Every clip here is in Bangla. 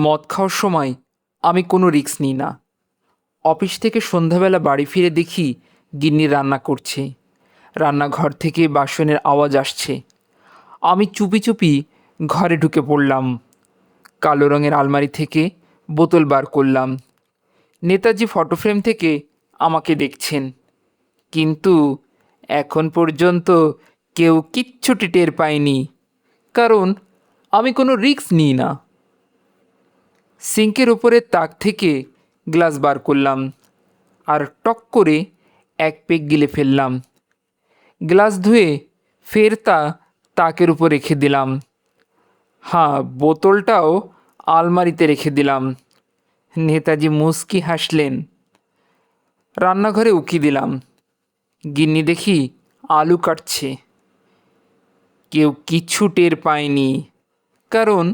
মদ খাওয়ার সময় আমি কোনো রিস্ক নিই না। অফিস থেকে সন্ধ্যাবেলা বাড়ি ফিরে দেখি গিন্নি রান্না করছে। রান্নাঘর থেকে বাসনের আওয়াজ আসছে। আমি চুপি চুপি ঘরে ঢুকে পড়লাম। কালো রঙের আলমারি থেকে বোতল বার করলাম। নেতাজি ফটো ফ্রেম থেকে আমাকে দেখছেন, কিন্তু এখন পর্যন্ত কেউ কিচ্ছুটি টের পায়নি, কারণ আমি কোনো রিস্ক নিই না। সিঙ্কের ওপরের তাক থেকে গ্লাস বার করলাম আর টক করে এক পেগ গিলে ফেললাম। গ্লাস ধুয়ে ফের তা তাকের উপর রেখে দিলাম। হ্যাঁ, বোতলটাও আলমারিতে রেখে দিলাম। নেতাজি মুচকি হাসলেন। রান্নাঘরে উকি দিলাম। গিন্নি দেখি আলু কাটছে। কেউ কিচ্ছু টের পায়নি, কারণ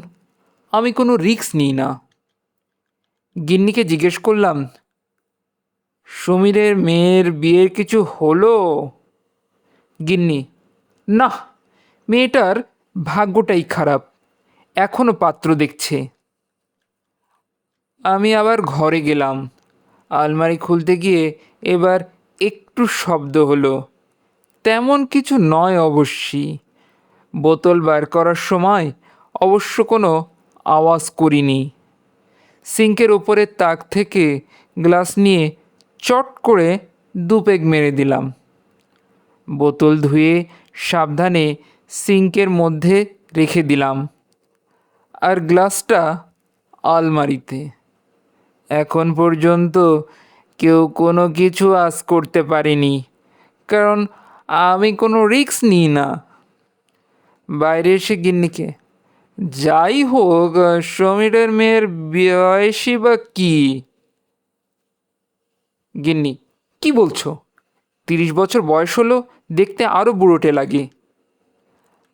আমি কোনো রিস্ক নিই না। গিন্নিকে জিজ্ঞেস করলাম, সমীরের মেয়ের বিয়ের কিছু হলো? গিন্নি: না, মেয়েটার ভাগ্যটাই খারাপ, এখনো পাত্র দেখছে। আমি আবার ঘরে গেলাম। আলমারি খুলতে গিয়ে এবার একটু শব্দ হলো। তেমন কিছু নয় অবশ্যই। বোতল বার করার সময় অবশ্য কোনো আওয়াজ করিনি। সিঙ্কের ওপরের তাক থেকে গ্লাস নিয়ে চট করে দু পেগ মেরে দিলাম। বোতল ধুয়ে সাবধানে সিঙ্কের মধ্যে রেখে দিলাম, আর গ্লাসটা আলমারিতে। এখন পর্যন্ত কেউ কোনো কিছু আঁচ করতে পারেনি, কারণ আমি কোনো রিস্ক নিই না। বাইরে এসে গিন্নিকে: যাই হোক, সমীরের মেয়ের বয়সী বা কি? গিন্নি: কি বলছো? 30 বছর বয়স হলো, দেখতে আরও বুড়োটে লাগে।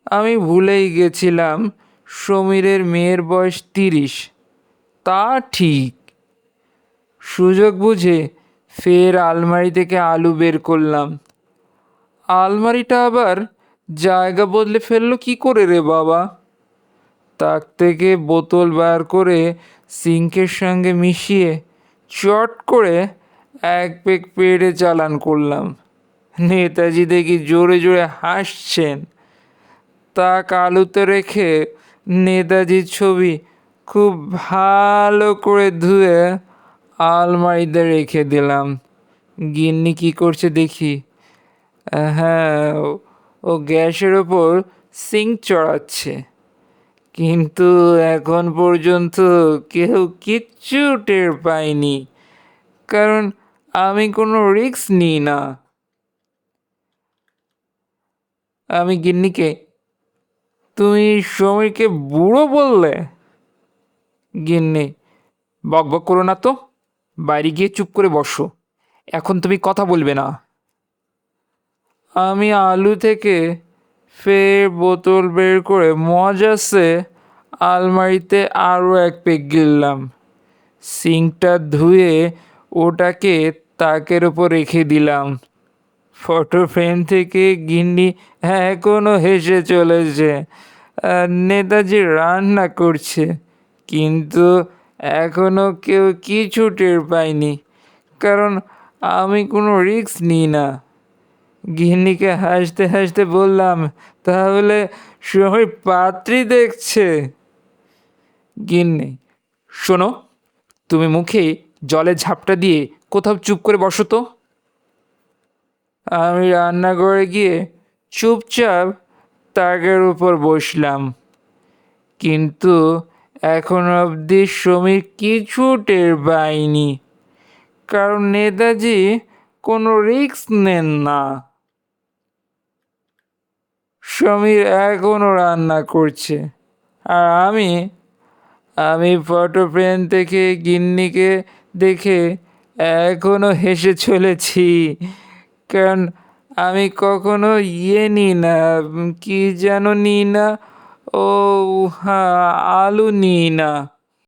আমি ভুলেই গেছিলাম সমীরের মেয়ের বয়স 30। তা ঠিক। সুযোগ বুঝে ফের আলমারি থেকে আলু বের করলাম। আলমারিটা আবার জায়গা বদলে ফেললো কি করে রে বাবা? তাক থেকে বোতল বার করে সিঙ্কের সঙ্গে মিশিয়ে চট করে এক পেগ পেড়ে চালান করলাম। নেতাজি দেখি জোরে জোরে হাসছেন। তাক আলুতে রেখে নেতাজির ছবি খুব ভালো করে ধুয়ে আলমারিতে রেখে দিলাম। গিন্নি কি করছে দেখি। হ্যাঁ, ও গ্যাসের ওপর সিঙ্ক চড়াচ্ছে, কিন্তু এখন পর্যন্ত কেউ কিচ্ছু টের পায়নি, কারণ আমি কোনো রিস্ক নিই না। আমি গিন্নিকে: তুমি সমীরকে বুড়ো বললে? গিন্নি: বকবক করো না তো, বাইরে গিয়ে চুপ করে বসো, এখন তুমি কথা বলবে না। আমি আলু থেকে ফের বোতল বের করে মজাসে আলমারিতে আরও এক পেগ গিললাম। সিঙ্কটা ধুয়ে ওটাকে তাকের ওপর রেখে দিলাম। ফটো ফ্রেম থেকে গিন্নি এখনো হেসে চলেছে। নেতাজি রান্না করছে, কিন্তু এখনো কেউ কিছু টের পায়নি, কারণ আমি কোনো রিস্ক নিই না। গিন্নিকে হাসতে হাসতে বললাম, তাহলে সময় পাত্রী দেখছে? গিন্নি: শোনো, তুমি মুখে জলের ঝাপটা দিয়ে কোথাও চুপ করে বসো তো। আমি রান্নাঘরে গিয়ে চুপচাপ তাকের উপর বসলাম, কিন্তু এখন অবধি সমীর কিছু টের পায়নি, কারণ নেতাজি কোনো রিস্ক নেন না। সমীর এখনও রান্না করছে, আর আমি আমি ফটো ফ্রেম থেকে গিন্নিকে দেখে এখনো হেসে চলেছি, কারণ আমি কখনো নিই না, কি যেন নিই না, ও হ্যাঁ, আলু নিই না।